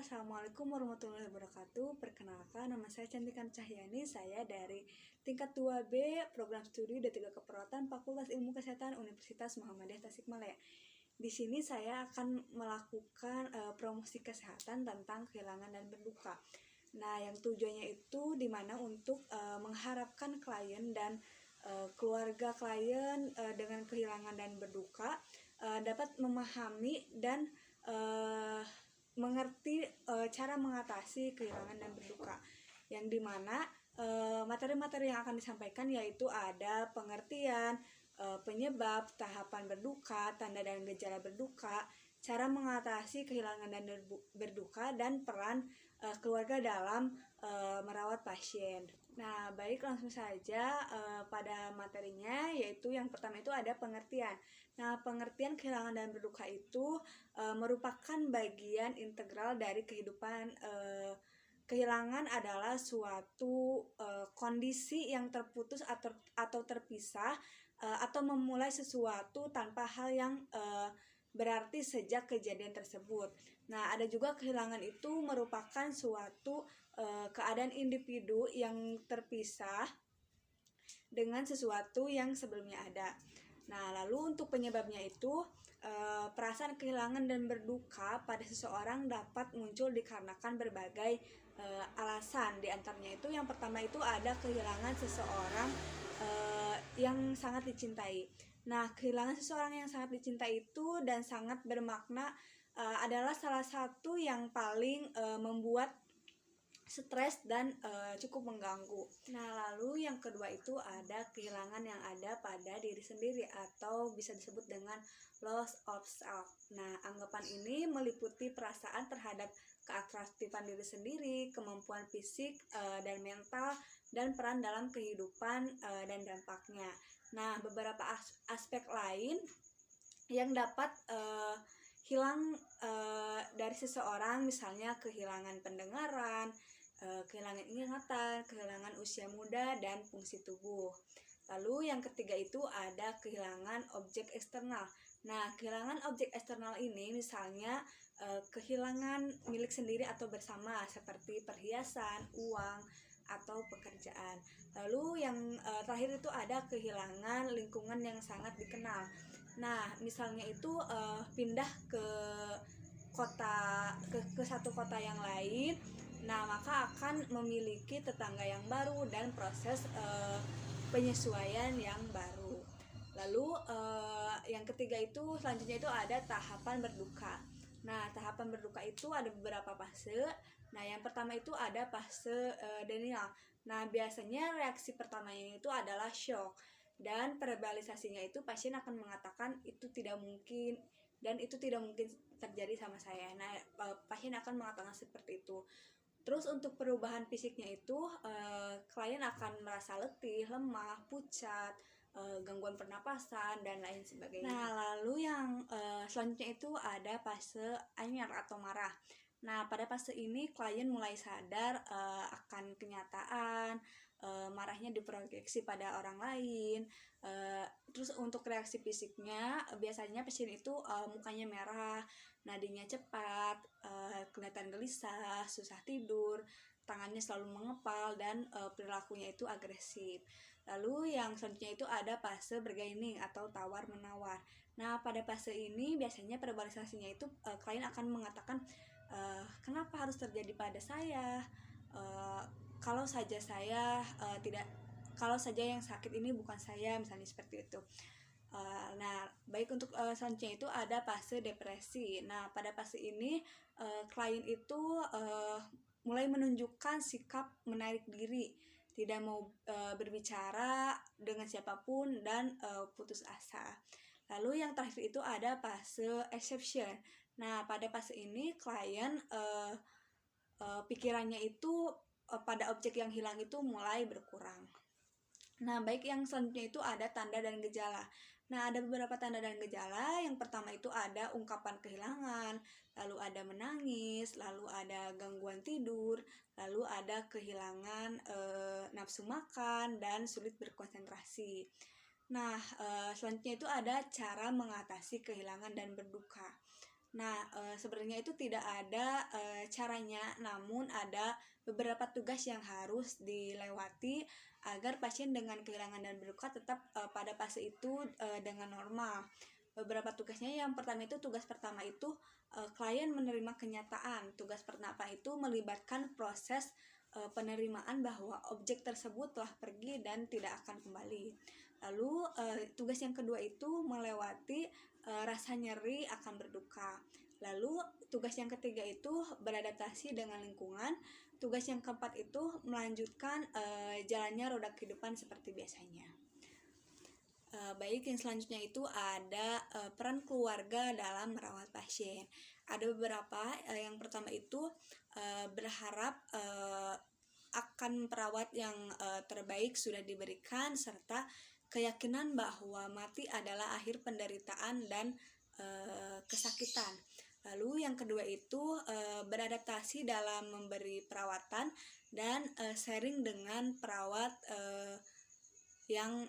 Assalamualaikum warahmatullahi wabarakatuh. Perkenalkan, nama saya Cantikan Cahyani. Saya dari tingkat 2B Program Studi D3 Keperawatan Fakultas Ilmu Kesehatan Universitas Muhammadiyah Tasikmalaya. Di sini saya akan melakukan promosi kesehatan tentang kehilangan dan berduka. Nah, yang tujuannya itu dimana untuk mengharapkan klien dan keluarga klien dengan kehilangan dan berduka dapat memahami dan mengerti cara mengatasi kehilangan dan berduka, yang dimana materi-materi yang akan disampaikan yaitu ada pengertian penyebab, tahapan berduka, tanda dan gejala berduka, cara mengatasi kehilangan dan berduka, dan peran keluarga dalam merawat pasien. Nah, baik, langsung saja pada materinya, yaitu yang pertama itu ada pengertian. Nah, pengertian kehilangan dan berduka itu merupakan bagian integral dari kehidupan. Kehilangan adalah suatu kondisi yang terputus atau terpisah atau memulai sesuatu tanpa hal yang berarti sejak kejadian tersebut. Nah, ada juga kehilangan itu merupakan suatu keadaan individu yang terpisah dengan sesuatu yang sebelumnya ada. Nah, lalu untuk penyebabnya itu perasaan kehilangan dan berduka pada seseorang dapat muncul dikarenakan berbagai alasan. Di antaranya itu yang pertama itu ada kehilangan seseorang yang sangat dicintai. Nah, kehilangan seseorang yang sangat dicintai itu dan sangat bermakna adalah salah satu yang paling membuat stres dan cukup mengganggu. Nah, lalu yang kedua itu ada kehilangan yang ada pada diri sendiri atau bisa disebut dengan loss of self. Nah, anggapan ini meliputi perasaan terhadap keatraktifan diri sendiri, kemampuan fisik dan mental, dan peran dalam kehidupan dan dampaknya. Nah, beberapa aspek lain yang dapat hilang dari seseorang, misalnya kehilangan pendengaran, kehilangan ingatan, kehilangan usia muda, dan fungsi tubuh. Lalu yang ketiga itu ada kehilangan objek eksternal. Nah, kehilangan objek eksternal ini misalnya kehilangan milik sendiri atau bersama seperti perhiasan, uang, atau pekerjaan. Lalu yang terakhir itu ada kehilangan lingkungan yang sangat dikenal. Nah, misalnya itu pindah ke satu kota yang lain. Nah, maka akan memiliki tetangga yang baru dan proses penyesuaian yang baru. Lalu yang ketiga itu selanjutnya itu ada tahapan berduka. Nah, tahapan berduka itu ada beberapa fase. Nah, yang pertama itu ada fase denial. Nah, biasanya reaksi pertamanya itu adalah shock, dan verbalisasinya itu pasien akan mengatakan itu tidak mungkin dan itu tidak mungkin terjadi sama saya. Nah, pasien akan mengatakan seperti itu. Terus untuk perubahan fisiknya itu klien akan merasa letih, lemah, pucat, gangguan pernapasan, dan lain sebagainya. Nah, lalu yang selanjutnya itu ada fase anger atau marah. Nah, pada fase ini klien mulai sadar akan kenyataan, marahnya diproyeksi pada orang lain. Terus untuk reaksi fisiknya biasanya pasien itu mukanya merah, nadinya cepat, kelihatan gelisah, susah tidur, tangannya selalu mengepal, dan perilakunya itu agresif. Lalu yang selanjutnya itu ada fase bargaining atau tawar-menawar. Nah, pada fase ini biasanya verbalisasinya itu klien akan mengatakan kenapa harus terjadi pada saya, kalau saja saya kalau saja yang sakit ini bukan saya, misalnya seperti itu. Nah, baik, untuk selanjutnya itu ada fase depresi. Nah, pada fase ini klien itu mulai menunjukkan sikap menarik diri, tidak mau berbicara dengan siapapun, dan putus asa. Lalu yang terakhir itu ada fase exception. Nah, pada fase ini klien pikirannya itu pada objek yang hilang itu mulai berkurang. Nah, baik, yang selanjutnya itu ada tanda dan gejala. Nah, ada beberapa tanda dan gejala. Yang pertama itu ada ungkapan kehilangan, lalu ada menangis, lalu ada gangguan tidur, lalu ada kehilangan nafsu makan, dan sulit berkonsentrasi. Nah, selanjutnya itu ada cara mengatasi kehilangan dan berduka. Nah, sebenarnya itu tidak ada caranya, namun ada beberapa tugas yang harus dilewati agar pasien dengan kehilangan dan berduka tetap pada fase itu dengan normal. Beberapa tugasnya, yang pertama itu, tugas pertama itu klien menerima kenyataan. Tugas pertama itu melibatkan proses penerimaan bahwa objek tersebut telah pergi dan tidak akan kembali. Lalu tugas yang kedua itu melewati rasa nyeri akan berduka. Lalu tugas yang ketiga itu beradaptasi dengan lingkungan. Tugas yang keempat itu melanjutkan jalannya roda kehidupan seperti biasanya. Baik, yang selanjutnya itu ada peran keluarga dalam merawat pasien. Ada beberapa. Yang pertama itu berharap akan perawat yang terbaik sudah diberikan, serta keyakinan bahwa mati adalah akhir penderitaan dan kesakitan. Lalu yang kedua itu beradaptasi dalam memberi perawatan dan sharing dengan perawat yang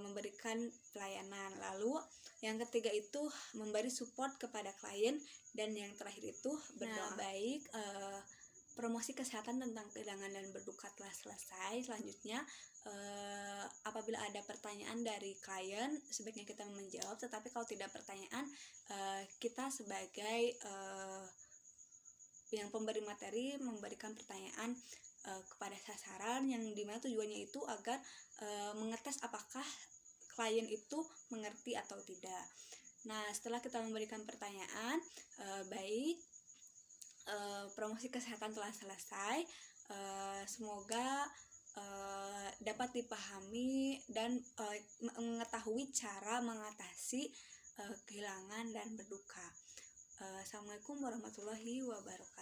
memberikan pelayanan. Lalu yang ketiga itu memberi support kepada klien, dan yang terakhir itu berdoa. Baik, promosi kesehatan tentang kehilangan dan berduka telah selesai. Selanjutnya, apabila ada pertanyaan dari klien, sebaiknya kita menjawab. Tetapi kalau tidak pertanyaan, kita sebagai yang pemberi materi memberikan pertanyaan kepada sasaran, yang dimana tujuannya itu agar mengetes apakah klien itu mengerti atau tidak. Nah, setelah kita memberikan pertanyaan, baik, promosi kesehatan telah selesai. Semoga dapat dipahami dan mengetahui cara mengatasi kehilangan dan berduka. Assalamualaikum warahmatullahi wabarakatuh.